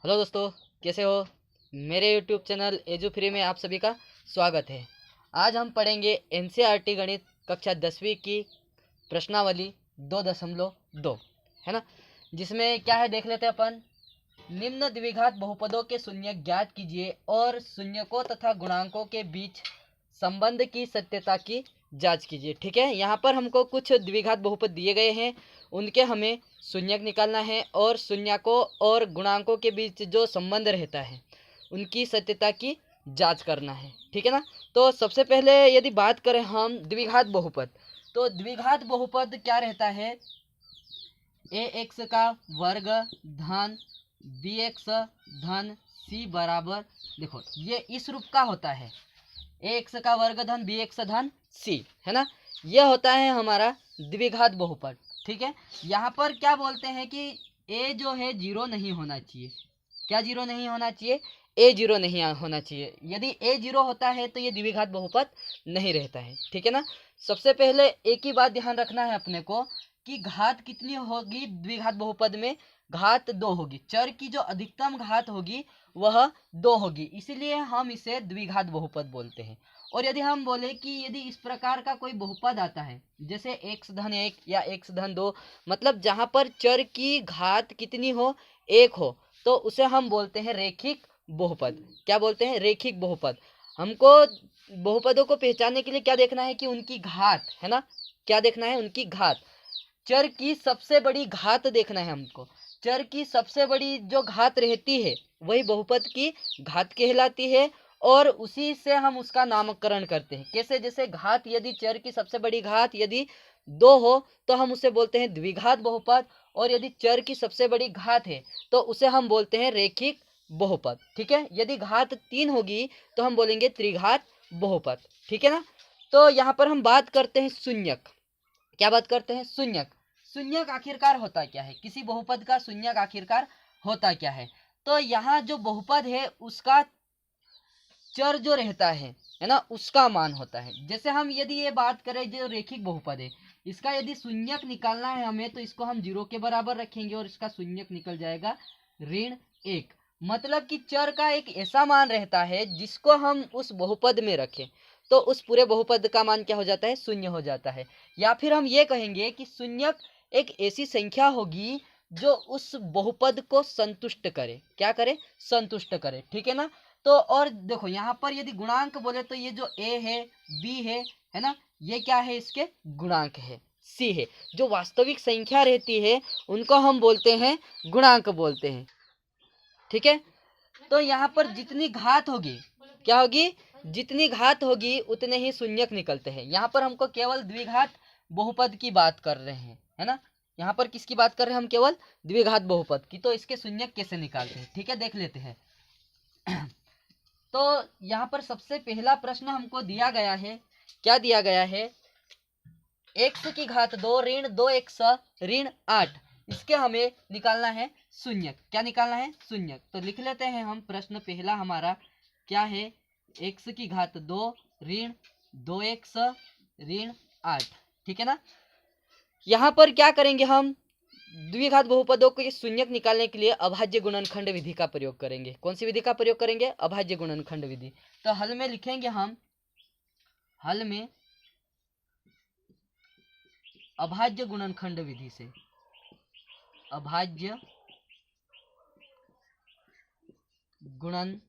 Hello दोस्तों, कैसे हो। मेरे यूट्यूब चैनल एजू फ्री में आप सभी का स्वागत है। आज हम पढ़ेंगे एनसीईआरटी गणित कक्षा 10वीं की प्रश्नावली 2.2 है ना, जिसमें क्या है देख लेते हैं अपन। निम्न द्विघात बहुपदों के शून्य ज्ञात कीजिए और शून्यकों तथा गुणांकों के बीच संबंध की सत्यता की जांच कीजिए। ठीक है, यहाँ पर हमको कुछ द्विघात बहुपद दिए गए हैं, उनके हमें शून्यक निकालना है और शून्यकों और गुणांकों के बीच जो संबंध रहता है उनकी सत्यता की जांच करना है। ठीक है ना। तो सबसे पहले यदि बात करें हम द्विघात बहुपद, तो द्विघात बहुपद क्या रहता है। ए एक्स का वर्ग धन बी एक्स धन सी बराबर, देखो ये इस रूप का होता है। ए एक्स का वर्ग धन बी एक्स धन सी, है ना, यह होता है हमारा द्विघात बहुपद। ठीक है, यहाँ पर क्या बोलते हैं कि ए जो है जीरो नहीं होना चाहिए। क्या जीरो नहीं होना चाहिए? ए जीरो नहीं होना चाहिए। यदि ए जीरो होता है तो ये द्विघात बहुपद नहीं रहता है। ठीक है ना। सबसे पहले एक ही बात ध्यान रखना है अपने को कि घात कितनी होगी द्विघात बहुपद में। घात 2 होगी। चर की जो अधिकतम घात होगी वह 2 होगी, इसीलिए हम इसे द्विघात बहुपद बोलते हैं। और यदि हम बोले कि यदि इस प्रकार का कोई बहुपद आता है जैसे x धन 1 या x धन 2, मतलब जहाँ पर चर की घात कितनी हो, 1 हो, तो उसे हम बोलते हैं रेखिक बहुपद। क्या बोलते हैं? रेखिक बहुपद। हमको बहुपदों को पहचानने के लिए क्या देखना है कि उनकी घात, है ना, क्या देखना है? उनकी घात। चर की सबसे बड़ी घात देखना है हमको। चर की सबसे बड़ी जो घात रहती है वही बहुपद की घात कहलाती है, और उसी से हम उसका नामकरण करते हैं। कैसे? जैसे घात, यदि चर की सबसे बड़ी घात यदि 2 हो तो हम उसे बोलते हैं द्विघात बहुपद, और यदि चर की सबसे बड़ी घात है तो उसे हम बोलते हैं रेखिक बहुपद। ठीक है, यदि घात 3 होगी तो हम बोलेंगे त्रिघात बहुपद। ठीक है ना। तो यहाँ पर हम बात करते हैं शून्यक। क्या बात करते हैं? शून्यक। शून्यक आखिरकार होता क्या है? किसी बहुपद का शून्यक आखिरकार होता क्या है? तो यहाँ जो बहुपद है उसका चर जो रहता है ना, उसका मान होता है। जैसे हम यदि ये बात करें जो रेखिक बहुपद है, इसका यदि शून्यक निकालना है हमें तो इसको हम 0 के बराबर रखेंगे और इसका शून्यक निकल जाएगा ऋण 1। मतलब कि चर का एक ऐसा मान रहता है जिसको हम उस बहुपद में रखें तो उस पूरे बहुपद का मान क्या हो जाता है? शून्य हो जाता है। या फिर हम ये कहेंगे कि शून्यक एक ऐसी संख्या होगी जो उस बहुपद को संतुष्ट करे। क्या करे? संतुष्ट करे। ठीक है ना। तो और देखो यहाँ पर यदि गुणांक बोले तो ये जो ए है, बी है ना, ये क्या है? इसके गुणांक है। सी है। जो वास्तविक संख्या रहती है उनको हम बोलते हैं गुणांक बोलते हैं। ठीक है। तो यहाँ पर जितनी घात होगी, क्या होगी? जितनी घात होगी उतने ही शून्यक निकलते हैं। यहाँ पर हमको केवल द्विघात बहुपद की बात कर रहे हैं, है ना। यहाँ पर किसकी बात कर रहे हैं हम? केवल द्विघात बहुपद की। तो इसके शून्यक कैसे निकालते हैं? ठीक है, देख लेते हैं। तो यहाँ पर सबसे पहला प्रश्न हमको दिया गया है। क्या दिया गया है? x की घात 2 ऋण 2x ऋण 8, इसके हमें निकालना है शून्यक। क्या निकालना है? शून्यक। तो लिख लेते हैं हम। प्रश्न पहला हमारा क्या है? x की घात 2 ऋण 2x ऋण 8। ठीक है ना। यहाँ पर क्या करेंगे हम? द्विघात बहुपदों के शून्यक निकालने के लिए अभाज्य गुणनखंड विधि का प्रयोग करेंगे। कौन सी विधि का प्रयोग करेंगे? अभाज्य गुणनखंड विधि। तो हल में लिखेंगे हम, हल में अभाज्य गुणनखंड विधि से, अभाज्य गुणनखंड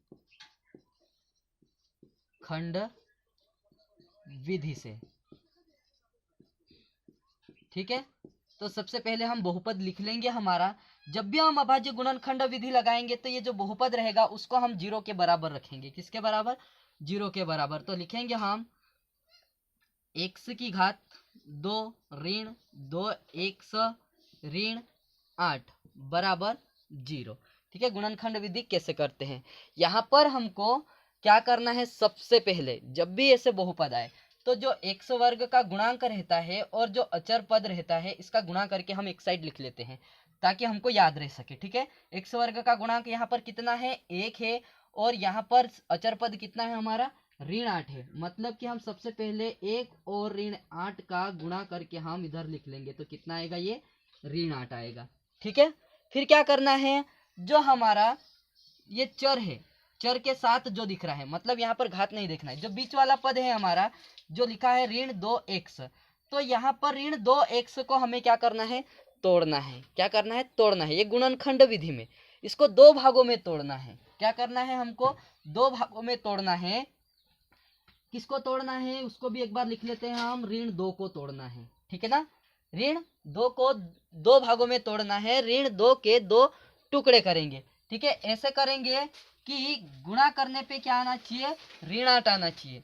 विधि से। ठीक है। तो सबसे पहले हम बहुपद लिख लेंगे हमारा। जब भी हम अभाज्य गुणनखंड विधि लगाएंगे तो ये जो बहुपद रहेगा उसको हम 0 के बराबर रखेंगे। किसके बराबर? 0 के बराबर। तो लिखेंगे हम x की घात 2 ऋण 2x ऋण 8 बराबर 0। ठीक है। गुणनखंड विधि कैसे करते हैं? यहाँ पर हमको क्या करना है? सबसे पहले जब भी ऐसे बहुपद आए तो जो x वर्ग का गुणांक रहता है और जो अचर पद रहता है इसका गुणा करके हम एक साइड लिख लेते हैं ताकि हमको याद रह सके। ठीक है। x वर्ग का गुणांक यहाँ पर कितना है? 1 है, और यहाँ पर अचर पद कितना है हमारा? ऋण 8 है। मतलब कि हम सबसे पहले 1 और ऋण 8 का गुणा करके हम इधर लिख लेंगे तो कितना आएगा? ये ऋण 8 आएगा। ठीक है। फिर क्या करना है? जो हमारा ये चर है, चर के साथ जो दिख रहा है, मतलब यहाँ पर घात नहीं देखना है। जो बीच वाला पद है हमारा जो लिखा है ऋण 2x, तो यहाँ पर ऋण 2x को हमें क्या करना है, तोड़ना है। क्या करना है, तोड़ना है। ये गुणनखंड विधि में इसको दो भागों में तोड़ना है। क्या करना है, हमको दो भागों में तोड़ना है। किसको तोड़ना है उसको भी एक बार लिख लेते हैं हम, ऋण 2 को तोड़ना है, ठीक है ना। ऋण 2 को दो भागों में तोड़ना है, ऋण 2 के दो टुकड़े करेंगे, ठीक है। ऐसे करेंगे कि गुणा करने पे क्या आना चाहिए, ऋण 8 आना चाहिए,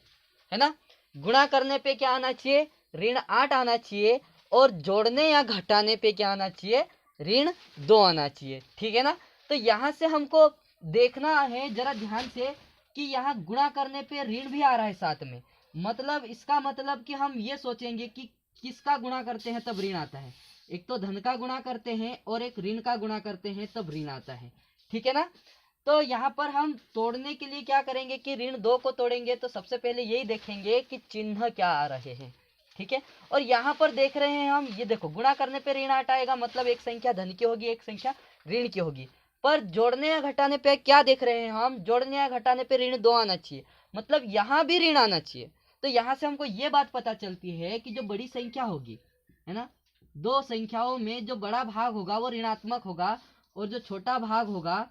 है ना। गुणा करने पे क्या आना चाहिए, ऋण 8 आना चाहिए, और जोड़ने या घटाने पे क्या आना चाहिए, ऋण 2 आना चाहिए, ठीक है ना। तो यहाँ से हमको देखना है जरा ध्यान से कि यहाँ गुणा करने पे ऋण भी आ रहा है साथ में, मतलब इसका मतलब कि हम ये सोचेंगे कि किसका गुणा करते हैं तब ऋण आता है। एक तो धन का गुणा करते हैं और एक ऋण का गुणा करते हैं तब ऋण आता है, ठीक है ना। तो यहाँ पर हम तोड़ने के लिए क्या करेंगे कि ऋण 2 को तोड़ेंगे तो सबसे पहले यही देखेंगे कि चिन्ह क्या आ रहे हैं, ठीक है। और यहाँ पर देख रहे हैं हम, ये देखो गुणा करने पे ऋण 8 आएगा, मतलब एक संख्या धन की होगी, एक संख्या ऋण की होगी। पर जोड़ने या घटाने पे क्या देख रहे हैं हम, जोड़ने या घटाने पे ऋण 2 आना चाहिए, मतलब यहाँ भी ऋण आना चाहिए। तो यहाँ से हमको ये बात पता चलती है कि जो बड़ी संख्या होगी, है ना, दो संख्याओं में जो बड़ा भाग होगा वो ऋणात्मक होगा, और जो छोटा भाग होगा,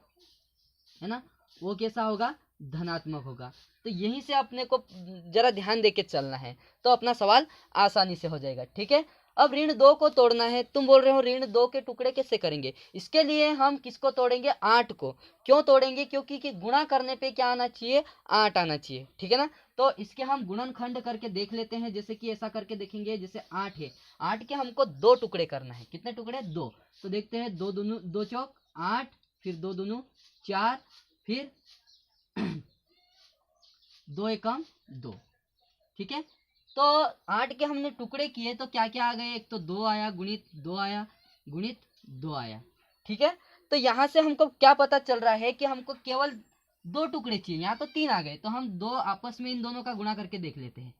है ना, वो कैसा होगा, धनात्मक होगा। तो यहीं से अपने को जरा ध्यान देके चलना है, तो अपना सवाल आसानी से हो जाएगा, ठीक है। अब ऋण 2 को तोड़ना है, तुम बोल रहे हो ऋण 2 के टुकड़े कैसे करेंगे, इसके लिए हम किसको तोड़ेंगे, 8 को। क्यों तोड़ेंगे, क्योंकि कि गुणा करने पे क्या आना चाहिए, 8 आना चाहिए, ठीक है ना। तो इसके हम गुणनखंड करके देख लेते हैं, जैसे कि ऐसा करके देखेंगे, जैसे 8 है, 8 के हमको 2 टुकड़े करना है। कितने टुकड़े, 2। तो देखते हैं, 2 दूनी 2 चौक 8, फिर 2 दूनी 4, फिर 2 एकम 2, ठीक है। तो 8 के हमने टुकड़े किए तो क्या क्या आ गए, एक तो 2 आया, गुणित 2 आया, गुणित 2 आया, ठीक है। तो यहाँ से हमको क्या पता चल रहा है कि हमको केवल 2 टुकड़े चाहिए, यहाँ तो 3 आ गए, तो हम 2 आपस में इन दोनों का गुणा करके देख लेते हैं।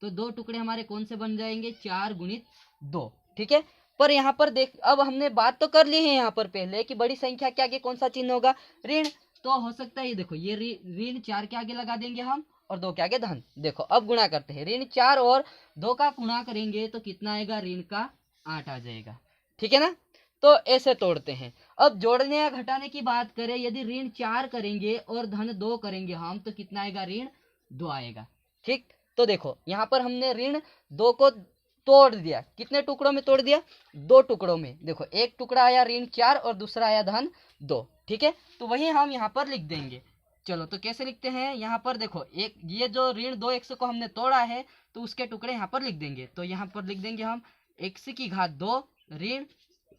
तो 2 टुकड़े हमारे कौन से बन जाएंगे, 4 गुणित 2, ठीक है। पर यहाँ पर देख, अब हमने बात तो कर ली है यहाँ पर पहले कि बड़ी संख्या के आगे कौन सा चिन्ह होगा, ऋण। तो हो सकता है ये देखो, ये ऋण 4 के आगे लगा देंगे हम, और 2 के आगे धन। देखो अब गुणा करते हैं, ऋण 4 और 2 का गुणा करेंगे तो कितना आएगा, ऋण का 8 आ जाएगा, ठीक है ना। तो ऐसे तोड़ते हैं। अब जोड़ने या घटाने की बात करें, यदि ऋण 4 करेंगे और धन 2 करेंगे हम, तो कितना आएगा, ऋण 2 आएगा, ठीक। तो देखो यहाँ पर हमने ऋण 2 को तोड़ दिया, कितने टुकड़ों में तोड़ दिया, 2 टुकड़ों में। देखो एक टुकड़ा आया ऋण 4 और दूसरा आया धन 2, ठीक है। तो वही हम यहाँ पर लिख देंगे। चलो तो कैसे लिखते हैं, यहाँ पर देखो, एक ये जो ऋण 2x को हमने तोड़ा है तो उसके टुकड़े यहाँ पर लिख देंगे। तो यहाँ पर लिख देंगे हम x की घात 2 ऋण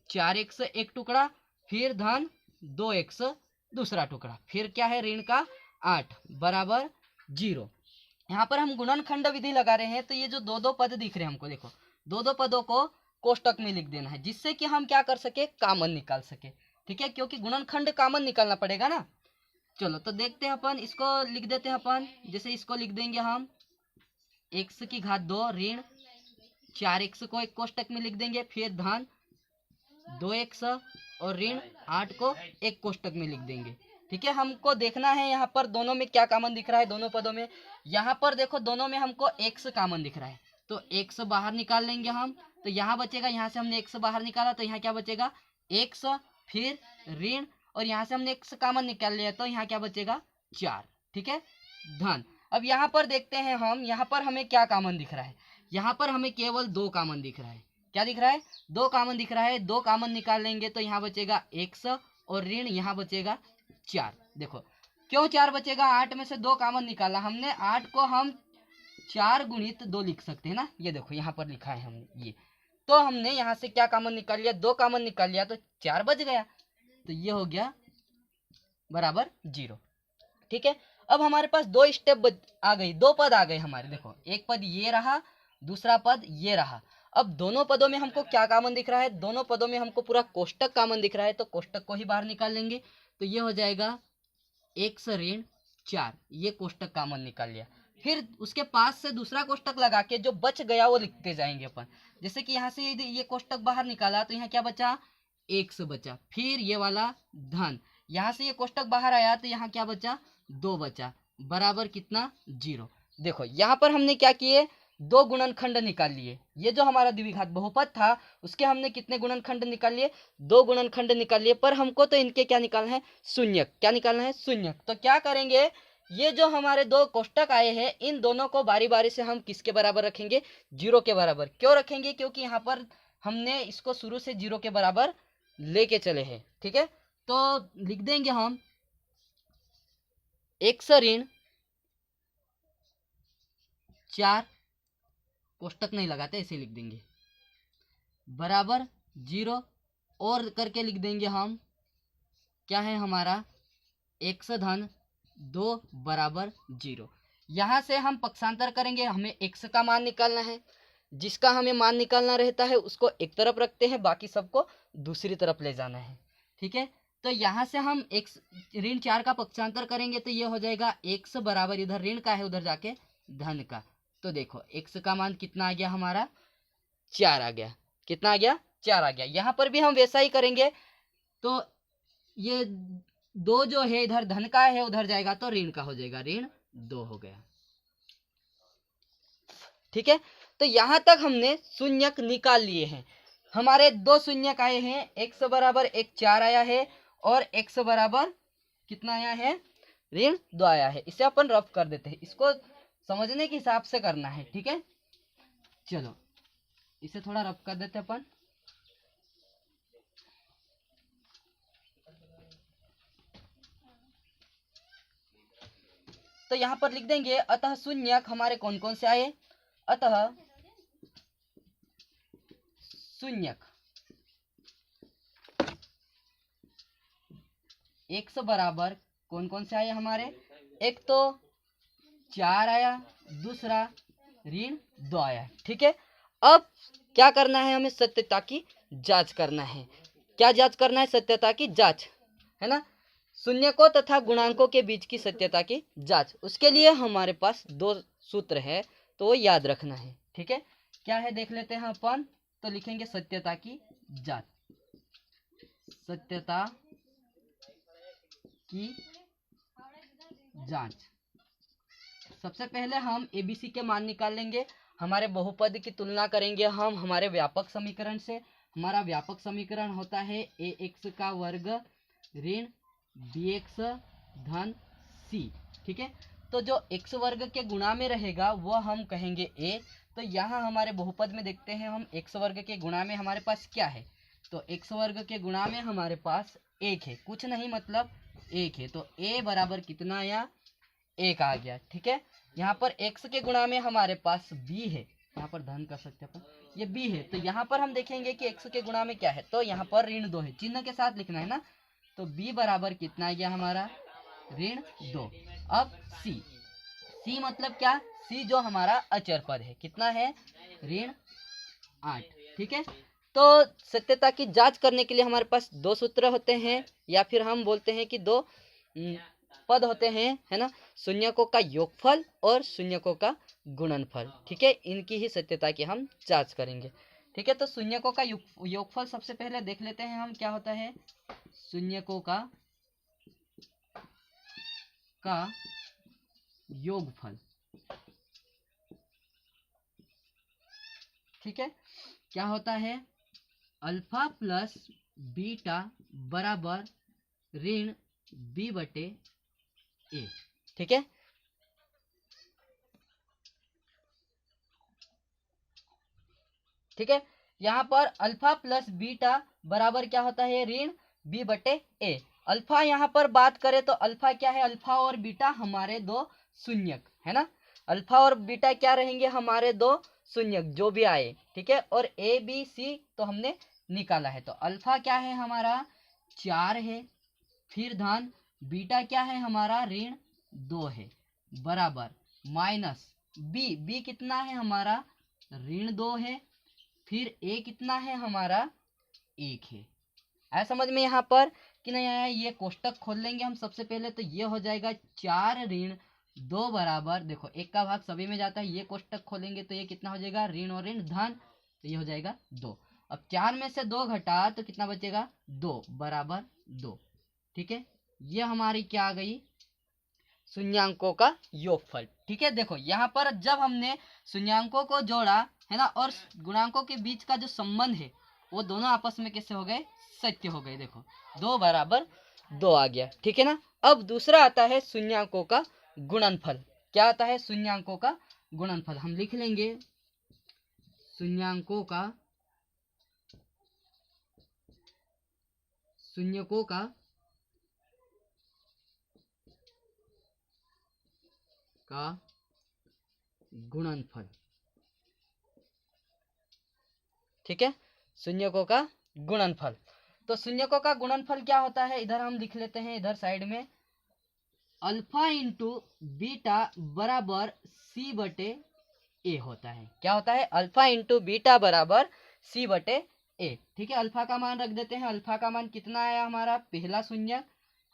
4x एक टुकड़ा, फिर धन 2x दूसरा टुकड़ा, फिर क्या है, ऋण का 8 बराबर 0। यहाँ पर हम गुणनखंड विधि लगा रहे हैं, तो ये जो दो दो पद दिख रहे हैं हमको, देखो दो दो पदों को कोष्टक में लिख देना है, जिससे कि हम क्या कर सके, कामन निकाल सके, ठीक है, क्योंकि गुणनखंड कामन निकालना पड़ेगा ना। चलो तो देखते हैं अपन, इसको लिख देते हैं अपन, जैसे इसको लिख देंगे हम x की घात 2 ऋण 4x को एक कोष्टक में लिख देंगे, फिर धन 2x और ऋण 8 को एक कोष्टक में लिख देंगे, ठीक है। हमको देखना है यहाँ पर दोनों में क्या कामन दिख रहा है, दोनों पदों में। यहाँ पर देखो दोनों में हमको x कामन दिख रहा है, तो x बाहर निकाल लेंगे हम, तो यहाँ बचेगा, यहाँ से हमने x बाहर निकाला तो यहाँ क्या बचेगा, x, फिर ऋण, और यहाँ से हमने x कामन निकाल लिया तो यहाँ क्या बचेगा, 4, ठीक है, धन। अब यहाँ पर देखते हैं हम, यहाँ पर हमें क्या कामन दिख रहा है, यहाँ पर हमें केवल 2 कामन दिख रहा है। क्या दिख रहा है, 2 कामन दिख रहा है। 2 कामन निकाल लेंगे तो यहाँ बचेगा x और ऋण यहाँ बचेगा 4। देखो क्यों 4 बचेगा, 8 में से 2 कामन निकाला हमने, 8 को हम 4 गुणित 2 लिख सकते हैं ना, ये देखो यहाँ पर लिखा है हमने ये। तो हमने यहाँ से क्या कामन निकाल लिया, 2 कामन निकाल लिया तो 4 बच गया, तो ये हो गया बराबर 0, ठीक है। अब हमारे पास 2 स्टेप आ गई, 2 पद आ गए हमारे। देखो एक पद ये रहा, दूसरा पद ये रहा। अब दोनों पदों में हमको क्या कामन दिख रहा है, दोनों पदों में हमको पूरा कोष्टक कामन दिख रहा है, तो कोष्टक को ही बाहर निकाल लेंगे। तो ये हो जाएगा x ऋण 4, ये कोष्टक कामन निकाल लिया। फिर उसके पास से दूसरा कोष्टक लगा के जो बच गया वो लिखते जाएंगे अपन। जैसे कि यहाँ से ये कोष्टक बाहर निकाला तो यहाँ क्या बचा, x बचा, फिर ये वाला धन, यहाँ से ये कोष्टक बाहर आया तो यहाँ क्या बचा, 2 बचा, बराबर कितना, 0। देखो यहाँ पर हमने क्या किए, 2 गुणनखंड निकाल लिए। ये जो हमारा द्विघात बहुपद था उसके हमने कितने गुणनखंड निकाल लिए, 2 गुणनखंड निकाल लिए। पर हमको तो इनके क्या निकालना है, शून्यक। क्या निकालना है, शून्यक। तो क्या करेंगे, ये जो हमारे 2 कोष्टक आए हैं इन दोनों को बारी बारी से हम किसके बराबर रखेंगे, 0 के बराबर। क्यों रखेंगे, क्योंकि यहाँ पर हमने इसको शुरू से 0 के बराबर लेके चले हैं। ठीक है, तो लिख देंगे हम x ऋण 4, कोष्टक नहीं लगाते ऐसे लिख देंगे, बराबर 0। और करके लिख देंगे हम क्या है हमारा, x धन 2 बराबर 0। यहाँ से हम पक्षांतर करेंगे, हमें x का मान निकालना है। जिसका हमें मान निकालना रहता है उसको एक तरफ रखते हैं, बाकी सबको दूसरी तरफ ले जाना है। ठीक है, तो यहाँ से हम x ऋण 4 का पक्षांतर करेंगे तो ये हो जाएगा x बराबर, इधर ऋण का है उधर जाके धन का। तो देखो x का मान कितना आ गया हमारा, 4 आ गया। कितना आ गया, 4 आ गया। यहाँ पर भी हम वैसा ही करेंगे। तो ये 2 जो है इधर धन का है उधर जाएगा तो ऋण का हो जाएगा, ऋण 2 हो गया। ठीक है, तो यहाँ तक हमने शून्यक निकाल लिए हैं। हमारे 2 शून्यक आए हैं, x बराबर 4 आया है और x बराबर कितना आया है, ऋण 2 आया है। इसे अपन रफ कर देते हैं, इसको समझने के हिसाब से करना है। ठीक है, चलो इसे थोड़ा रफ कर देते हैं अपन। तो यहाँ पर लिख देंगे, अतः शून्यक हमारे कौन कौन से आए, अतः शून्यक x बराबर कौन कौन से आए हमारे, एक तो 4 आया, दूसरा ऋण 2 आया। ठीक है, अब क्या करना है, हमें सत्यता की जांच करना है। क्या जांच करना है, सत्यता की जांच, है ना, शून्यकों तथा गुणांकों के बीच की सत्यता की जांच। उसके लिए हमारे पास 2 सूत्र है, तो वो याद रखना है। ठीक है, क्या है देख लेते हैं अपन। तो लिखेंगे सत्यता की जांच, सत्यता की जांच। सबसे पहले हम एबीसी के मान निकाल लेंगे, हमारे बहुपद की तुलना करेंगे हम हमारे व्यापक समीकरण से। हमारा व्यापक समीकरण होता है ax का वर्ग ऋण bx धन c। ठीक है, तो जो x वर्ग के गुणा में रहेगा वो हम कहेंगे a। तो यहाँ हमारे बहुपद में देखते हैं हम, x वर्ग के गुणा में हमारे पास क्या है, तो x वर्ग के गुणा में हमारे पास 1 है, कुछ नहीं मतलब 1 है। तो a बराबर कितना आया, 1 आ गया। ठीक है, यहाँ पर x के गुणा में हमारे पास b है, यहाँ पर धन कर सकते हैं अपन, ये b है। तो यहाँ पर हम देखेंगे कि x के गुणा में क्या है, तो यहाँ पर ऋण 2 है, चिन्ह के साथ लिखना है ना। तो b बराबर कितना आ गया हमारा, ऋण 2। अब c मतलब क्या, c जो हमारा अचर पद है, कितना है, ऋण 8। ठीक है, तो सत्यता की जांच करने के लिए हमारे पास 2 सूत्र होते हैं, या फिर हम बोलते हैं कि 2 पद होते हैं, है ना, शून्यकों का योगफल और शून्यकों का गुणनफल। ठीक है, इनकी ही सत्यता की हम जांच करेंगे। ठीक है, तो शून्यकों का योगफल सबसे पहले देख लेते हैं हम क्या होता है, शून्यकों का योगफल। ठीक है, क्या होता है, अल्फा प्लस बीटा बराबर ऋण b बटे a। ठीक है, ठीक है, यहाँ पर अल्फा प्लस बीटा बराबर क्या होता है, ऋण b बटे a। अल्फा यहाँ पर बात करें तो अल्फा क्या है, अल्फा और बीटा हमारे 2 शून्यक है ना, अल्फा और बीटा क्या रहेंगे, हमारे 2 शून्यक जो भी आए। ठीक है, और a b c तो हमने निकाला है। तो अल्फा क्या है हमारा, 4 है, फिर धन बीटा क्या है हमारा, ऋण 2 है, बराबर माइनस b कितना है हमारा, ऋण 2 है, फिर a कितना है हमारा, 1 है। आया समझ में यहाँ पर कि नहीं आया, ये कोष्टक खोल लेंगे हम सबसे पहले। तो ये हो जाएगा 4 ऋण 2 बराबर, देखो 1 का भाग सभी में जाता है, ये कोष्टक खोलेंगे तो ये कितना हो जाएगा, ऋण और ऋण धन, तो ये हो जाएगा 2। अब 4 में से 2 घटा तो कितना बचेगा, 2 बराबर 2। ठीक है, ये हमारी क्या आ गई, शून्यांकों का योगफल। ठीक है, देखो यहाँ पर जब हमने शून्यांकों को जोड़ा है ना, और गुणांकों के बीच का जो संबंध है वो दोनों आपस में कैसे हो गए, सत्य हो गए। देखो 2 बराबर 2 आ गया। ठीक है ना। अब दूसरा आता है शून्यांकों का गुणनफल। क्या आता है, शून्यांकों का गुणनफल। हम लिख लेंगे शून्यांकों का गुणनफल। ठीक है, शून्यकों का गुणनफल। तो शून्यकों का गुणनफल क्या होता है, इधर हम लिख लेते हैं, इधर साइड में अल्फा इंटू बीटा बराबर सी बटे ए होता है। क्या होता है, अल्फा इंटू बीटा बराबर सी बटे ए। ठीक है, अल्फा का मान रख देते हैं। अल्फा का मान कितना आया हमारा, पहला शून्य,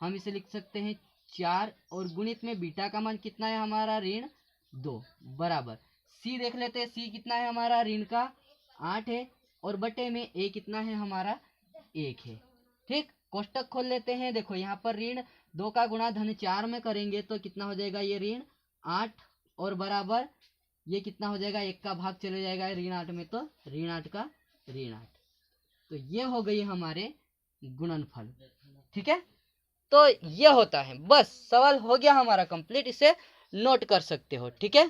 हम इसे लिख सकते हैं 4, और गुणित में बीटा का मान कितना है हमारा, ऋण 2 बराबर सी देख लेते हैं। सी कितना है हमारा, ऋण का 8 है, और बटे में ए कितना है हमारा, 1 है। ठीक, कोष्टक खोल लेते हैं। देखो यहाँ पर ऋण 2 का गुणा धन 4 में करेंगे तो कितना हो जाएगा, ये ऋण 8, और बराबर ये कितना हो जाएगा, 1 का भाग चले जाएगा ऋण 8 में, तो ऋण 8 का ऋण 8। तो ये हो गई हमारे गुणनफल। ठीक है, तो ये होता है। बस सवाल हो गया हमारा कंप्लीट, इसे नोट कर सकते हो। ठीक है,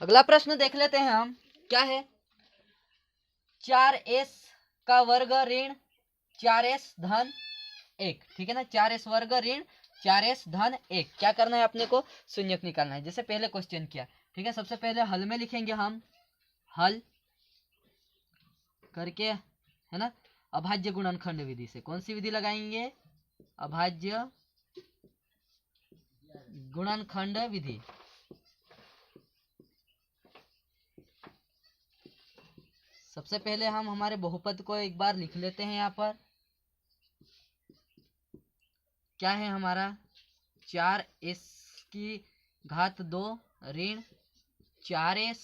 अगला प्रश्न देख लेते हैं हम। क्या है, 4s का वर्ग ऋण 4s धन 1। ठीक है ना, 4s वर्ग ऋण 4s धन 1। क्या करना है अपने को, शून्यक निकालना है, जैसे पहले क्वेश्चन किया। ठीक है, सबसे पहले हल में लिखेंगे हम, हल करके है ना, अभाज्य गुणनखंड विधि से। कौन सी विधि लगाएंगे, अभाज्य गुणनखंड विधि। सबसे पहले हम हमारे बहुपद को एक बार लिख लेते हैं। यहाँ पर क्या है हमारा, 4s की घात 2 ऋण 4s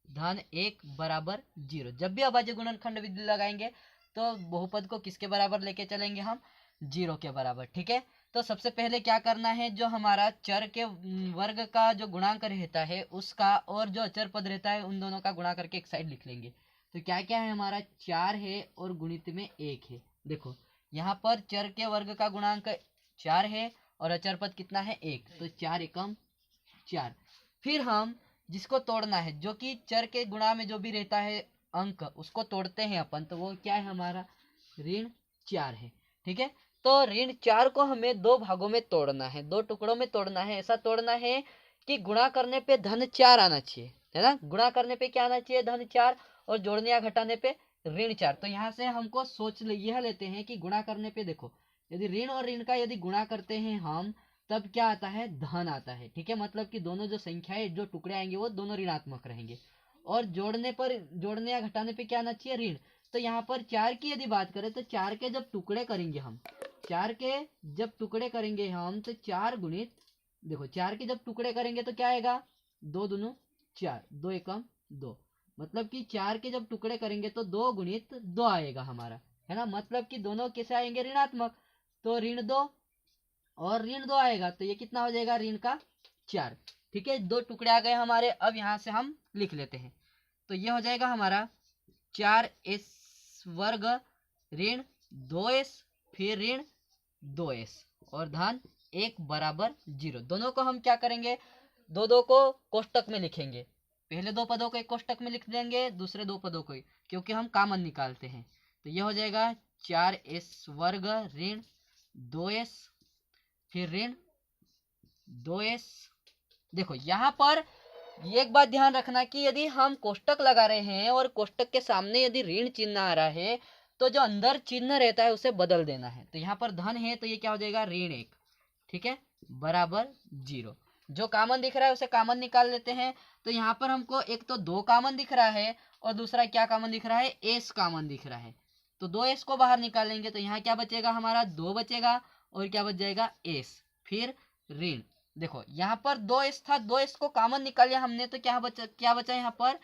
धन 1 बराबर 0। जब भी अभाज्य गुणनखंड विधि लगाएंगे तो बहुपद को किसके बराबर लेके चलेंगे हम, 0 के बराबर। ठीक है, तो सबसे पहले क्या करना है, जो हमारा चर के वर्ग का जो गुणांक रहता है उसका, और जो अचर पद रहता है, उन दोनों का गुणा करके एक साइड लिख लेंगे। तो क्या क्या है हमारा, 4 है और गुणित में 1 है। देखो यहाँ पर चर के वर्ग का गुणांक 4 है और अचर पद कितना है, 1, तो 4 एकम 4। फिर हम जिसको तोड़ना है, जो कि चर के गुणा में जो भी रहता है अंक, उसको तोड़ते हैं अपन, तो वो क्या है हमारा, ऋण 4 है। ठीक है, तो ऋण 4 को हमें 2 भागों में तोड़ना है, 2 टुकड़ों में तोड़ना है। ऐसा तोड़ना है कि गुणा करने पे धन 4 आना चाहिए, है ना, गुणा करने पे क्या आना चाहिए, धन 4, और जोड़ने या घटाने पे ऋण 4। तो यहाँ से हमको यह लेते हैं कि गुणा करने पे, देखो यदि ऋण और ऋण का यदि गुणा करते हैं हम, तब क्या आता है, धन आता है। ठीक है, मतलब कि दोनों जो संख्याएं, जो टुकड़े आएंगे वो दोनों ऋणात्मक रहेंगे, और जोड़ने या घटाने पे क्या आना चाहिए, ऋण। तो यहाँ पर 4 की यदि बात करें तो 4 के जब टुकड़े करेंगे हम, 4 के जब टुकड़े करेंगे हम, तो 4 गुणित, देखो 4 के जब टुकड़े करेंगे तो क्या आएगा, 2 दूनी 4, 2 एकम 2, मतलब कि 4 के जब टुकड़े करेंगे तो 2 गुणित 2 आएगा हमारा, है ना, मतलब कि दोनों कैसे आएंगे, ऋणात्मक। तो ऋण 2 और ऋण 2 आएगा, तो ये कितना हो जाएगा, ऋण का 4। ठीक है, 2 टुकड़े आ गए हमारे। अब यहाँ से हम लिख लेते हैं, तो ये हो जाएगा हमारा 4s वर्ग ऋण 2s, फिर ऋण 2s, और धन 1 बराबर 0। दोनों को हम क्या करेंगे, दो को कोष्टक में लिखेंगे। पहले 2 पदों को एक कोष्टक में लिख देंगे, दूसरे 2 पदों को, क्योंकि हम कॉमन निकालते हैं। तो ये हो जाएगा 4s वर्ग ऋण 2s, फिर ऋण 2s। देखो यहाँ पर ये एक बात ध्यान रखना कि यदि हम कोष्टक लगा रहे हैं और कोष्टक के सामने यदि ऋण चिन्ह आ रहा है, तो जो अंदर चिन्ह रहता है उसे बदल देना है। तो यहाँ पर धन है तो ये क्या हो जाएगा, ऋण 1। ठीक है, बराबर 0। जो कॉमन दिख रहा है उसे कॉमन निकाल लेते हैं। तो यहाँ पर हमको एक तो 2 कॉमन दिख रहा है, और दूसरा क्या कॉमन दिख रहा है, s कॉमन दिख रहा है। तो 2s को बाहर निकालेंगे तो यहाँ क्या बचेगा हमारा, 2 बचेगा, और क्या बच जाएगा, s, फिर ऋण। देखो यहाँ पर 2s था, 2s को कॉमन निकाल लिया हमने, तो क्या बचा यहाँ पर,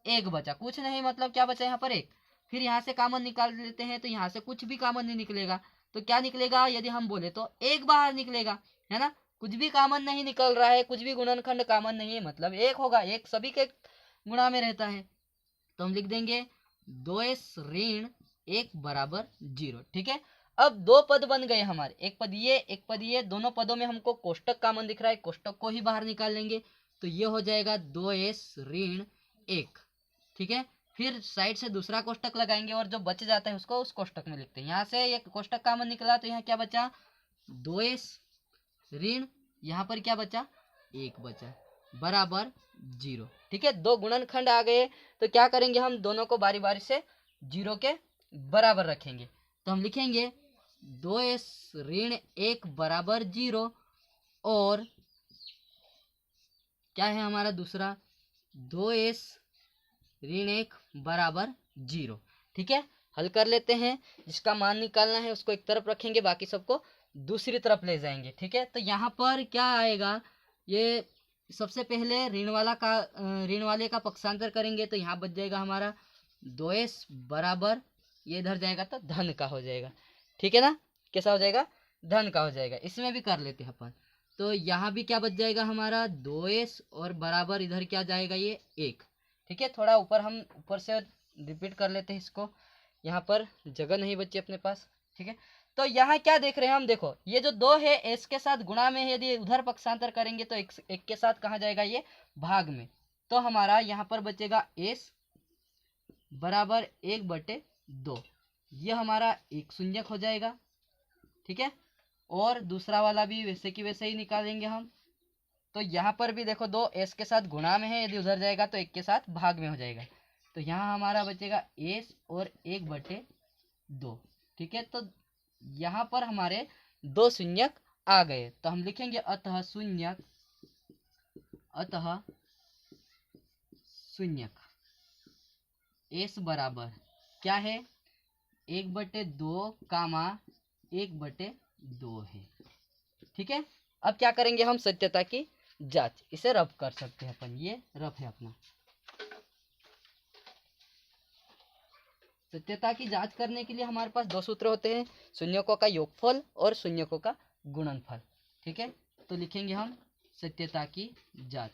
1 बचा, कुछ नहीं, मतलब क्या बचा यहाँ पर 1। फिर यहाँ से कॉमन निकाल लेते हैं, तो यहाँ से कुछ भी कॉमन नहीं निकलेगा, तो क्या निकलेगा, यदि हम बोले तो एक बाहर निकलेगा, है ना। कुछ भी कॉमन नहीं निकल रहा है, कुछ भी गुणनखंड कॉमन नहीं है, मतलब एक होगा, एक सभी के गुणा में रहता है। तो हम लिख देंगे 2s ऋण 1 बराबर 0। ठीक है, अब दो पद बन गए हमारे, एक पद ये, एक पद ये, दोनों पदों में हमको कोष्टक कॉमन दिख रहा है, कोष्टक को ही बाहर निकाल लेंगे। तो ये हो जाएगा 2s ऋण 1। ठीक है, फिर साइड से दूसरा कोष्टक लगाएंगे और जो बच जाता है उसको उस कोष्टक में लिखते हैं। यहाँ से ये कोष्टक कॉमन निकला तो यहाँ क्या बचा, 2s ऋण, यहाँ पर क्या बचा, 1 बचा, बराबर 0। ठीक है, दो गुणनखंड आ गए। तो क्या करेंगे, हम दोनों को बारी बारी से 0 के बराबर रखेंगे। तो हम लिखेंगे 2s ऋण 1 बराबर 0, और क्या है हमारा दूसरा, 2s ऋण 1 बराबर 0। ठीक है, हल कर लेते हैं। जिसका मान निकालना है उसको एक तरफ रखेंगे, बाकी सबको दूसरी तरफ ले जाएंगे। ठीक है, तो यहाँ पर क्या आएगा, ये सबसे पहले ऋण वाले का पक्षांतर करेंगे, तो यहाँ बच जाएगा हमारा 2s बराबर, ये इधर जाएगा तो धन का हो जाएगा। ठीक है ना, कैसा हो जाएगा, धन का हो जाएगा। इसमें भी कर लेते हैं अपन। तो यहाँ भी क्या बच जाएगा हमारा 2s, और बराबर इधर क्या जाएगा, ये 1। ठीक है, थोड़ा ऊपर हम ऊपर से रिपीट कर लेते हैं इसको, यहाँ पर जगह नहीं बची अपने पास। ठीक है, तो यहाँ क्या देख रहे हैं हम, देखो ये जो 2 है एस के साथ गुणा में है, यदि उधर पक्षांतर करेंगे तो एक के साथ कहाँ जाएगा, ये भाग में। तो हमारा यहाँ पर बचेगा एस बराबर 1/2, ये हमारा एक शून्यक हो जाएगा। ठीक है, और दूसरा वाला भी वैसे की वैसे ही निकालेंगे हम। तो यहाँ पर भी देखो 2 एस के साथ गुणा में है, यदि उधर जाएगा तो एक के साथ भाग में हो जाएगा। तो यहाँ हमारा बचेगा एस और 1/2। ठीक है, तो यहाँ पर हमारे 2 शून्यक आ गए। तो हम लिखेंगे अतः शून्यक एस बराबर क्या है, 1/2 कामा 1/2 है। ठीक है, अब क्या करेंगे हम, सत्यता की जांच, इसे रफ कर सकते हैं अपन, ये रफ है अपना। सत्यता की जांच करने के लिए हमारे पास 2 सूत्र होते हैं, शून्यकों का योगफल और शून्यकों का गुणनफल। ठीक है, तो लिखेंगे हम सत्यता की जांच।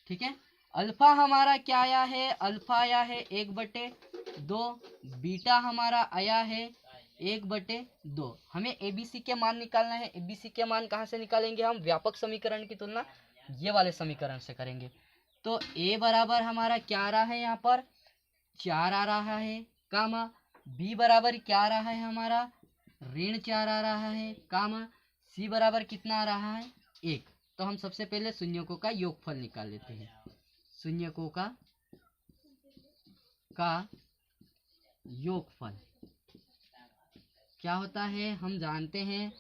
ठीक है, अल्फा हमारा क्या आया है, अल्फा आया है 1/2, बीटा हमारा आया है 1/2। हमें एबीसी के मान निकालना है। एबीसी के मान कहाँ से निकालेंगे हम, व्यापक समीकरण की तुलना ये वाले समीकरण से करेंगे। तो ए बराबर हमारा क्या आ रहा है, यहाँ पर 4 आ रहा है, कामा बी बराबर क्या आ रहा है हमारा, ऋण 4 आ रहा है, कामा सी बराबर कितना आ रहा है, 1। तो हम सबसे पहले शून्यकों का योगफल निकाल लेते हैं। शून्यकों का योगफल क्या होता है, हम जानते हैं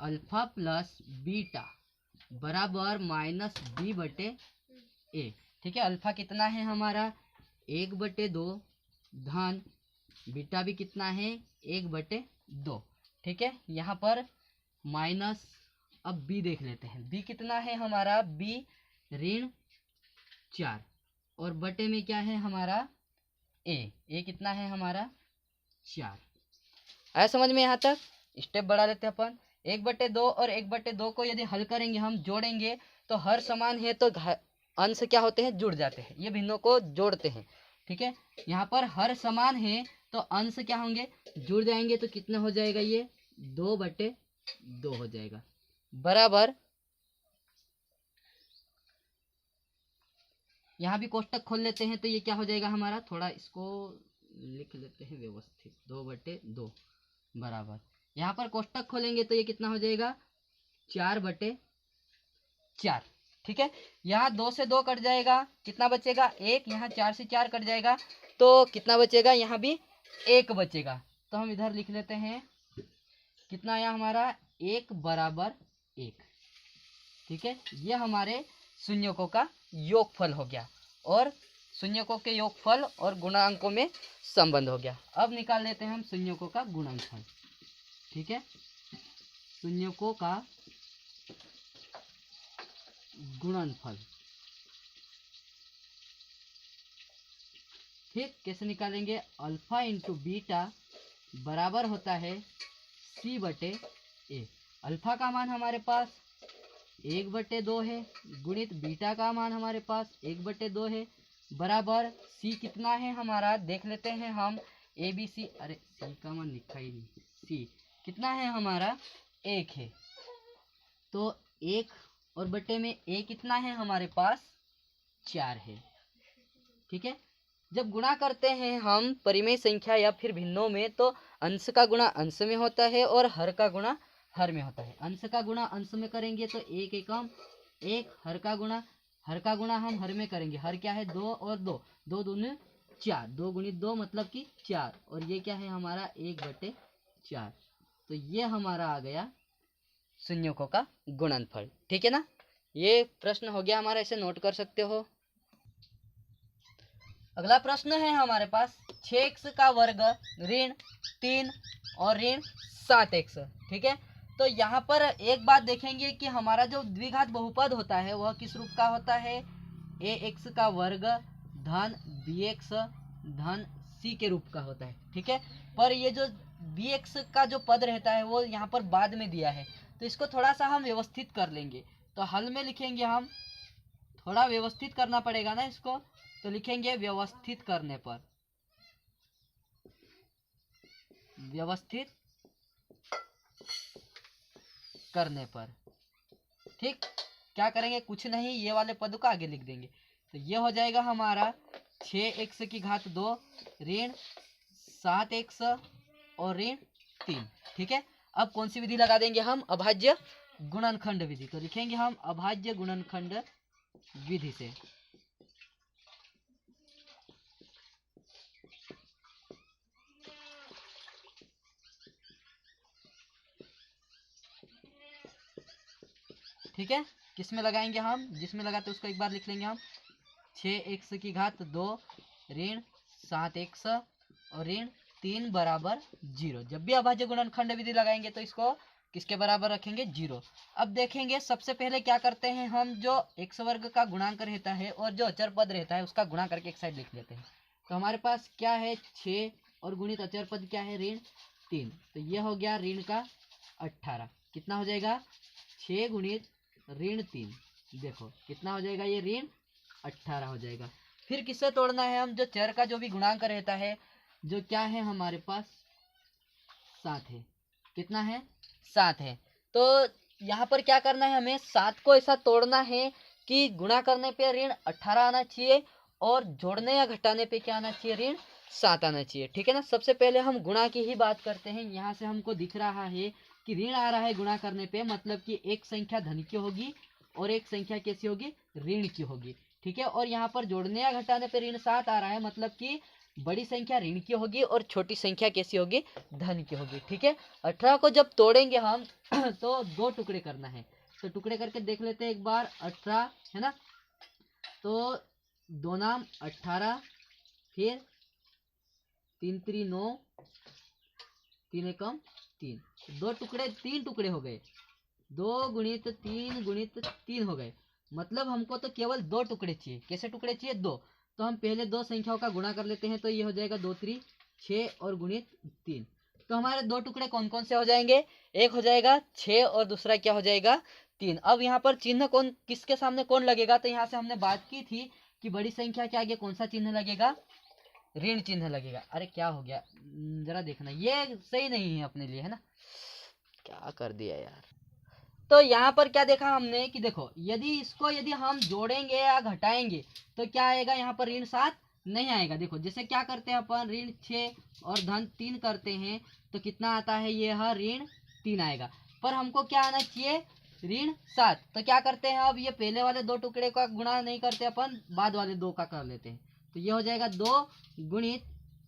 अल्फा प्लस बीटा बराबर -b/a। ठीक है, अल्फा कितना है हमारा 1/2, धन बीटा भी कितना है 1/2। ठीक है, यहाँ पर माइनस, अब बी देख लेते हैं, बी कितना है हमारा, बी ऋण 4, और बटे में क्या है हमारा ए कितना है हमारा 4। आया समझ में, यहाँ तक स्टेप बढ़ा लेते हैं अपन। 1/2 और 1/2 को यदि हल करेंगे, हम जोड़ेंगे तो हर समान है तो अंश क्या होते हैं, जुड़ जाते हैं, ये भिन्नों को जोड़ते हैं। ठीक है, यहाँ पर हर समान है तो अंश क्या होंगे, जुड़ जाएंगे, तो कितना हो जाएगा, ये 2/2 हो जाएगा, बराबर। यहाँ भी कोष्टक खोल लेते हैं, तो ये क्या हो जाएगा हमारा, थोड़ा इसको लिख लेते हैं व्यवस्थित, 2/2 बराबर, यहाँ पर कोष्टक खोलेंगे तो ये कितना हो जाएगा 4/4। ठीक है, यहाँ 2 से 2 कट जाएगा, कितना बचेगा 1, यहाँ 4 से 4 कट जाएगा, तो कितना बचेगा, यहाँ भी 1 बचेगा। तो हम इधर लिख लेते हैं, कितना आया हमारा 1 बराबर 1। ठीक है, ये हमारे शून्यकों का योगफल हो गया, और शून्यकों के योगफल और गुणांकों में संबंध हो गया। अब निकाल लेते हैं हम शून्यकों का गुणनफल। ठीक है, शून्यकों का गुणनफल ठीक, कैसे निकालेंगे? अल्फा इंटू बीटा बराबर होता है सी बटे ए। अल्फा का मान हमारे पास 1/2 है, गुणित बीटा का मान हमारे पास 1/2 है, बराबर सी कितना है हमारा, देख लेते हैं हम। ए बी सी, अरे सी का मान लिखा ही नहीं, सी कितना है हमारा 1 है। तो 1 और बटे में ए कितना है हमारे पास 4 है। ठीक है, जब गुणा करते हैं हम परिमेय संख्या या फिर भिन्नों में, तो अंश का गुणा अंश में होता है और हर का गुणा हर में होता है। अंश का गुणा अंश में करेंगे तो 1 एकम 1, हर का गुणा हम हर में करेंगे। हर क्या है? 2 और 2, 2 दूनी 4, 2 गुणित 2 मतलब कि 4, और ये क्या है हमारा 1/4। तो ये हमारा आ गया संयुगों का गुणनफल। ठीक है ना, ये प्रश्न हो गया हमारा, इसे नोट कर सकते हो। अगला प्रश्न है हमारे पास 6x का वर्ग ऋण 3 और ऋण 7x। ठीक है, तो यहाँ पर एक बात देखेंगे कि हमारा जो द्विघात बहुपद होता है वह किस रूप का होता है? ax का वर्ग धन bx धन c के रूप का होता है। ठीक है, पर ये जो bx का जो पद रहता है वो यहाँ पर बाद में दिया है, तो इसको थोड़ा सा हम व्यवस्थित कर लेंगे। तो हल में लिखेंगे हम, थोड़ा व्यवस्थित करना पड़ेगा ना इसको, तो लिखेंगे व्यवस्थित करने पर, व्यवस्थित करने पर। ठीक, क्या करेंगे? कुछ नहीं, ये वाले पद को आगे लिख देंगे। तो ये हो जाएगा हमारा 6x की घात 2 ऋण 7x और ऋण 3। ठीक है, अब कौन सी विधि लगा देंगे हम? अभाज्य गुणनखंड विधि। तो लिखेंगे हम अभाज्य गुणनखंड विधि से। ठीक है, किस में लगाएंगे हम? जिसमें लगाते उसको एक बार लिख लेंगे हम। 6x की घात 2 ऋण 7x और ऋण 3 बराबर 0। जब भी अभाज्य गुणनखंड विधि लगाएंगे तो इसको किसके बराबर रखेंगे? 0। अब देखेंगे सबसे पहले क्या करते हैं हम, जो x वर्ग का गुणांक रहता है और जो अचर पद रहता है उसका गुणा करके एक साइड लिख लेते हैं। तो हमारे पास क्या है? 6 और गुणित अचर पद क्या है? ऋण 3। तो ये हो गया ऋण का 18। कितना हो जाएगा? 6 गुणित ऋण 3, देखो कितना हो जाएगा? ये ऋण 18 हो जाएगा। फिर किससे तोड़ना है हम? जो चर का जो भी गुणांक रहता है, जो क्या है हमारे पास 7 है। कितना है? 7 है। तो यहाँ पर क्या करना है हमें? 7 को ऐसा तोड़ना है कि गुणा करने पे ऋण 18 आना चाहिए और जोड़ने या घटाने पे क्या आना चाहिए? ऋण 7 आना चाहिए। ठीक है ना, सबसे पहले हम गुणा की ही बात करते हैं। यहाँ से हमको दिख रहा है कि ऋण आ रहा है गुणा करने पे, मतलब कि एक संख्या धन की होगी और एक संख्या कैसी होगी? ऋण की होगी। ठीक है, और यहाँ पर जोड़ने या घटाने पे ऋण 7 आ रहा है, मतलब कि बड़ी संख्या ऋण की होगी और छोटी संख्या कैसी होगी? धन की होगी। ठीक है, 18 को जब तोड़ेंगे हम तो 2 टुकड़े करना है। तो टुकड़े करके देख लेते हैं एक बार। 18 है ना, तो 2 नाम 18, फिर 3 3 9, 3 एकम 3, 2 टुकड़े 3 टुकड़े हो गए। 2 गुणित 3 गुणित 3 हो गए, मतलब हमको तो केवल 2 टुकड़े चाहिए। कैसे टुकड़े चाहिए? 2। तो हम पहले 2 संख्याओं का गुणा कर लेते हैं। तो ये हो जाएगा 2 3 6 और गुणित 3। तो हमारे 2 टुकड़े कौन कौन से हो जाएंगे? एक हो जाएगा 6 और दूसरा क्या हो जाएगा? 3। अब यहाँ पर चिन्ह कौन, किसके सामने कौन लगेगा? तो यहाँ से हमने बात की थी कि बड़ी संख्या के आगे कौन सा चिन्ह लगेगा? ऋण चिन्ह लगेगा। अरे क्या हो गया, जरा देखना, ये सही नहीं है अपने लिए, है ना? क्या कर दिया यार। तो यहाँ पर क्या देखा हमने कि देखो, यदि हम जोड़ेंगे या घटाएंगे तो क्या आएगा? यहाँ पर ऋण 7 नहीं आएगा। देखो जैसे क्या करते हैं अपन, ऋण 6 और धन 3 करते हैं तो कितना आता है? यह ऋण 3 आएगा। पर हमको क्या आना चाहिए? ऋण 7। तो क्या करते हैं, अब ये पहले वाले 2 टुकड़े का गुणा नहीं करते अपन, बाद वाले 2 का कर लेते हैं। तो ये हो जाएगा 2 गुणित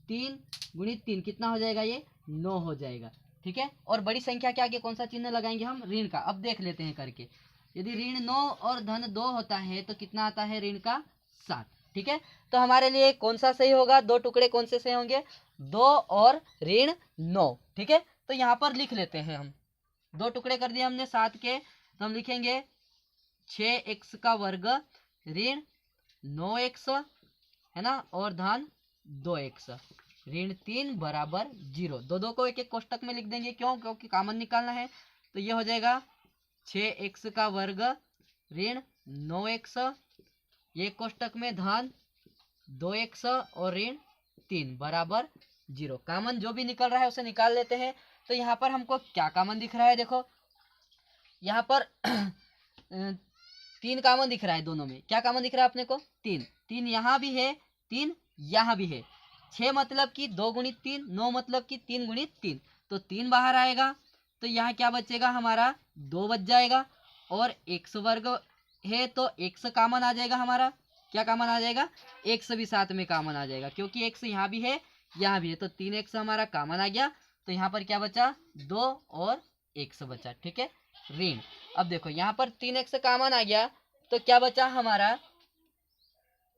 3 कितना हो जाएगा? ये 9 हो जाएगा। ठीक है, और बड़ी संख्या के आगे कौन सा चिन्ह लगाएंगे हम? ऋण का। अब देख लेते हैं करके, यदि ऋण 9 और धन 2 होता है तो कितना आता है? ऋण का 7। ठीक है, तो हमारे लिए कौन सा सही होगा? 2 टुकड़े कौन से सही होंगे? 2 और ऋण 9। ठीक है, तो यहाँ पर लिख लेते हैं हम, 2 टुकड़े कर दिए हमने 7 के, तो हम लिखेंगे 6x का वर्ग ऋण 9x, है ना, और धन 2x ऋण 3 बराबर 0। दो को एक एक कोष्टक में लिख देंगे, क्यों? क्योंकि कॉमन निकालना है। तो ये हो जाएगा 6x का वर्ग ऋण 9x, ये कोष्टक में धन 2x और ऋण 3 बराबर 0। कॉमन जो भी निकल रहा है उसे निकाल लेते हैं। तो यहाँ पर हमको क्या कॉमन दिख रहा है? देखो यहाँ पर 3 कॉमन दिख रहा है दोनों में। क्या कॉमन दिख रहा है अपने को? 3। 3 यहाँ भी है, 3 यहाँ भी है। 6 मतलब कि 2 गुणित 3, 9 मतलब कि 3 गुणित 3। तो 3 बाहर आएगा, तो यहाँ क्या बचेगा हमारा? 2 बच जाएगा। और x वर्ग है तो x कॉमन आ जाएगा हमारा। क्या कॉमन आ जाएगा? x भी साथ में कॉमन आ जाएगा, क्योंकि x यहाँ भी है यहाँ भी है। तो 3x हमारा कॉमन आ गया। तो यहाँ पर क्या बचा? 2 और x बचा। ठीक है, ऋण। अब देखो यहाँ पर 3x कॉमन आ गया, तो क्या बचा हमारा?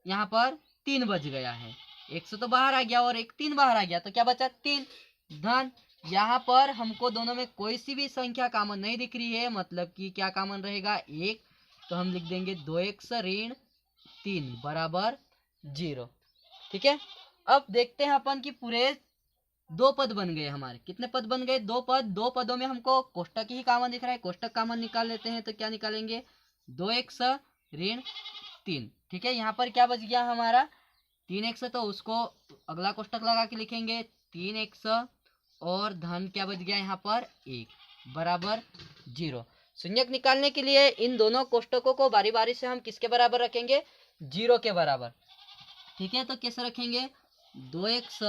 यहाँ पर 3 बच गया है। x तो बाहर आ गया और एक 3 बाहर आ गया, तो क्या बचा? 3 धन। यहाँ पर हमको दोनों में कोई सी भी संख्या कॉमन नहीं दिख रही है, मतलब कि क्या कॉमन रहेगा? 1। तो हम लिख देंगे 2x ऋण 3 बराबर 0। ठीक है, अब देखते हैं अपन कि पूरे 2 पद बन गए हमारे। कितने पद बन गए? 2 पद। 2 पदों में हमको कोष्टक ही कॉमन दिख रहा है, कोष्टक कॉमन निकाल लेते हैं। तो क्या निकालेंगे? 2x ऋण 3। ठीक है, यहाँ पर क्या बच गया हमारा? 3x, तो उसको अगला कोष्टक लगा के लिखेंगे 3x और धन क्या बच गया यहाँ पर? 1 बराबर 0। शून्यक निकालने के लिए इन दोनों कोष्टकों को बारी बारी से हम किसके बराबर रखेंगे? 0 के बराबर। ठीक है, तो कैसे रखेंगे? 2x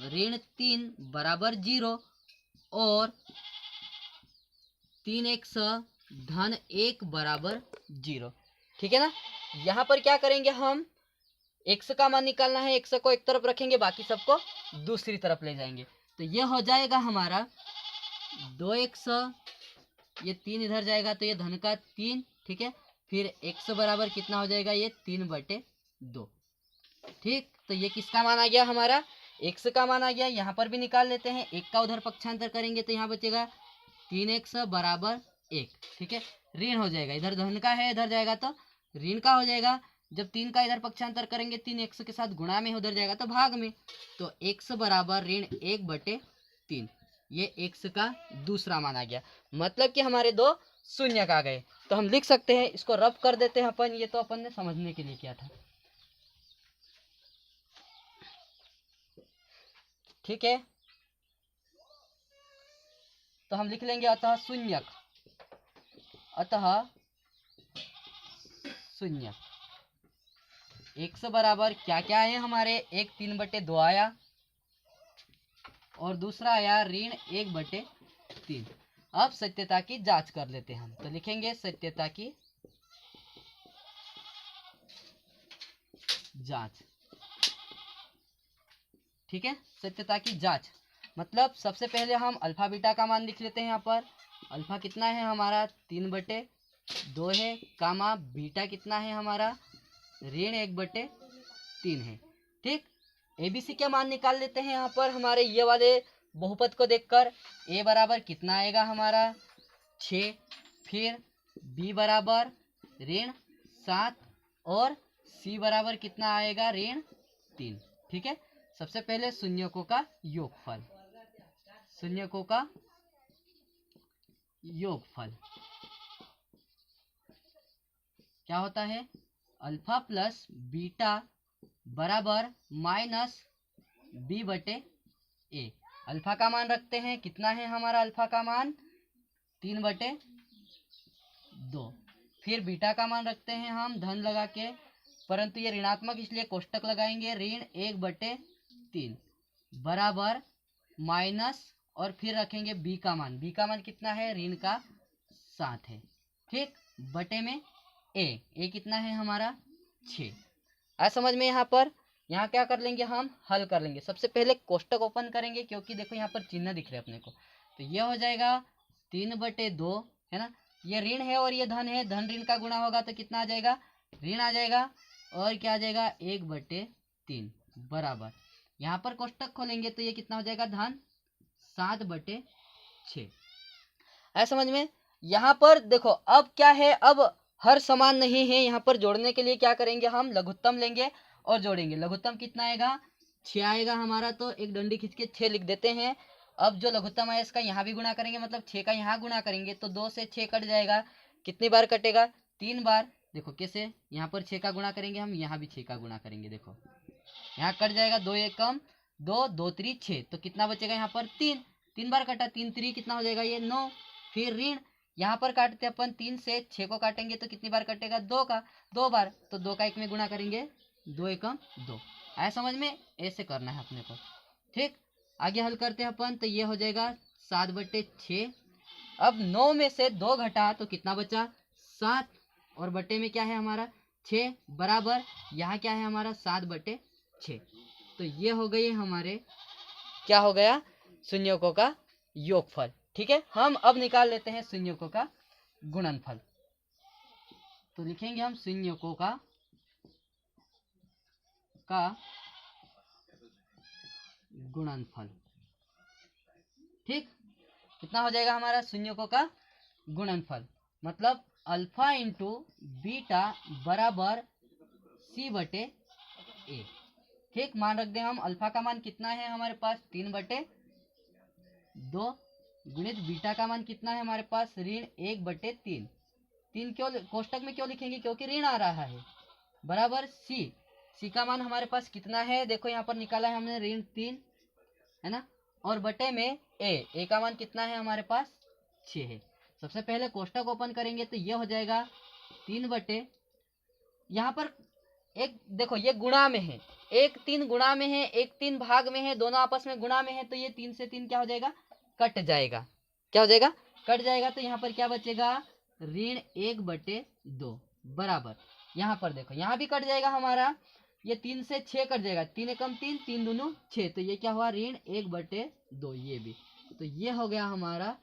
ऋण 3 बराबर 0 और 3x धन 1 बराबर 0। ठीक है ना। यहाँ पर क्या करेंगे हम? x का मान निकालना है, x को एक तरफ रखेंगे, बाकी सबको दूसरी तरफ ले जाएंगे। तो यह हो जाएगा हमारा 2x, ये 3 इधर जाएगा तो ये धन का 3। ठीक है, फिर x बराबर कितना हो जाएगा? ये 3/2। ठीक, तो ये किसका मान आ गया हमारा? x का मान आ गया। यहाँ पर भी निकाल लेते हैं, 1 का उधर पक्षांतर करेंगे तो यहाँ बचेगा 3x बराबर 1। ठीक है, ऋण हो जाएगा, इधर धन का है, इधर जाएगा तो ऋण का हो जाएगा। जब 3 का इधर पक्षांतर करेंगे 3x के साथ गुणा में, उधर जाएगा तो भाग में। तो x बराबर ऋण 1/3। ये x का दूसरा मान आ गया, मतलब कि हमारे 2 शून्यक आ गए। तो हम लिख सकते हैं, इसको रफ कर देते हैं अपन। ये तो अपन ने समझने के लिए किया था। ठीक है, तो हम लिख लेंगे अतः शून्यक, अतः शून्यक। x बराबर क्या क्या है हमारे? 1 3/2 आया और दूसरा आया ऋण 1/3। अब सत्यता की जांच कर लेते हैं हम। तो लिखेंगे सत्यता की जांच। ठीक है, सत्यता की जांच मतलब सबसे पहले हम अल्फा बीटा का मान लिख लेते हैं। यहाँ पर अल्फा कितना है हमारा? 3/2 है, कामा बीटा कितना है हमारा? ऋण 1/3 है। ठीक, एबीसी के मान निकाल लेते हैं। यहाँ पर हमारे ये वाले बहुपद को देखकर ए बराबर कितना आएगा हमारा? 6, फिर बी बराबर ऋण 7 और सी बराबर कितना आएगा? ऋण 3। ठीक है, सबसे पहले शून्यकों का योगफल, शून्यकों का योगफल क्या होता है? अल्फा प्लस बीटा बराबर माइनस b/a। अल्फा का मान रखते हैं, कितना है हमारा अल्फा का मान? 3/2। फिर बीटा का मान रखते हैं हम धन लगा के, परंतु ये ऋणात्मक इसलिए कोष्टक लगाएंगे, ऋण 1/3 बराबर माइनस, और फिर रखेंगे बी का मान। बी का मान कितना है? ऋण का 7 है। ठीक, बटे में ए कितना है हमारा? 6। आज समझ में? यहाँ पर यहाँ क्या कर लेंगे हम? हल कर लेंगे। सबसे पहले कोष्टक ओपन करेंगे, क्योंकि देखो यहाँ पर चिन्ह दिख रहे हैं अपने को। तो ये हो जाएगा 3/2 है ना। ये ऋण है और ये धन है, धन ऋण का गुणा होगा तो कितना आ जाएगा? ऋण आ जाएगा। और क्या आ जाएगा? 1/3 बराबर, यहाँ पर कोष्टक खोलेंगे तो ये कितना हो जाएगा? धन 7/6। है समझ में? यहाँ पर देखो अब क्या है, अब हर समान नहीं है। यहाँ पर जोड़ने के लिए क्या करेंगे हम? लघुत्तम लेंगे और जोड़ेंगे। लघुत्तम कितना आएगा? 6 आएगा हमारा, तो एक डंडी खींच के 6 लिख देते हैं। अब जो लघुत्तम है इसका यहाँ भी गुणा करेंगे, मतलब 6 का यहाँ गुणा करेंगे तो 2 से 6 कट जाएगा। कितनी बार कटेगा? 3 बार। देखो कैसे, यहाँ पर 6 का गुणा करेंगे हम, यहाँ भी 6 का गुणा करेंगे। देखो यहाँ कट जाएगा, 2 एकम 2, 2 3 6, तो कितना बचेगा यहाँ पर? 3। 3 बार कटा, 3 3 कितना हो जाएगा ये? 9। फिर ऋण, यहाँ पर काटते अपन 3 से 6 को काटेंगे तो कितनी बार कटेगा? 2 का 2 बार, तो 2 का 1 में गुणा करेंगे, 2 एकम 2। आया समझ में? ऐसे करना है अपने को। ठीक, आगे हल करते हैं अपन, तो ये हो जाएगा 7/6। अब 9 में से 2 घटा तो कितना बचा? 7, और बटे में क्या है हमारा? 6, बराबर यहाँ क्या है हमारा? 7/6। तो ये हो गई हमारे, क्या हो गया? शून्यकों का योगफल। ठीक है, हम अब निकाल लेते हैं शून्यकों का गुणनफल। तो लिखेंगे हम शून्यकों का गुणनफल। ठीक, कितना हो जाएगा हमारा शून्यकों का गुणनफल? मतलब अल्फा इंटू बीटा बराबर C/A। ठीक, मान रख दें हम, अल्फा का मान कितना है हमारे पास? 3/2 गुणित बीटा का मान कितना है हमारे पास? ऋण 1/3। 3 क्यों कोष्टक में क्यों लिखेंगे? क्योंकि ऋण आ रहा है, बराबर C। C का मान हमारे पास कितना है? देखो यहाँ पर निकाला है हमने, ऋण 3 है ना, और बटे में A का मान कितना है हमारे पास? 6 है। सबसे पहले कोष्टक ओपन करेंगे तो ये हो जाएगा 3/, यहाँ पर एक देखो ये गुणा में है, 1 3 गुणा में है, 1 3 भाग में है, दोनों आपस में गुणा में है, तो ये 3 से 3 क्या हो जाएगा? कट जाएगा। क्या हो जाएगा? कट जाएगा। तो यहाँ पर क्या बचेगा? ऋण 1/2 बराबर, यहाँ पर देखो यहाँ भी कट जाएगा हमारा, ये 3 से 6 कट जाएगा, 3 एकम 3, 3 दूनी 6, तो ये क्या हुआ? ऋण 1/2, ये भी। तो ये हो गया हमारा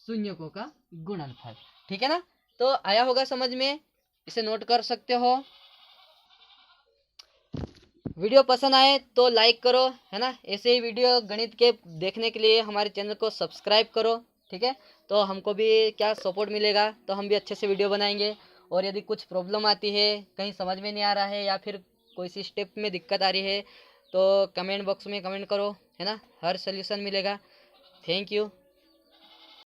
शून्यकों का गुणनफल। ठीक है ना? तो आया होगा समझ में, इसे नोट कर सकते हो। वीडियो पसंद आए तो लाइक करो, है ना। ऐसे ही वीडियो गणित के देखने के लिए हमारे चैनल को सब्सक्राइब करो। ठीक है, तो हमको भी क्या सपोर्ट मिलेगा, तो हम भी अच्छे से वीडियो बनाएंगे। और यदि कुछ प्रॉब्लम आती है, कहीं समझ में नहीं आ रहा है, या फिर कोई सी स्टेप में दिक्कत आ रही है, तो कमेंट बॉक्स में कमेंट करो, है ना, हर सोल्यूशन मिलेगा। Thank you.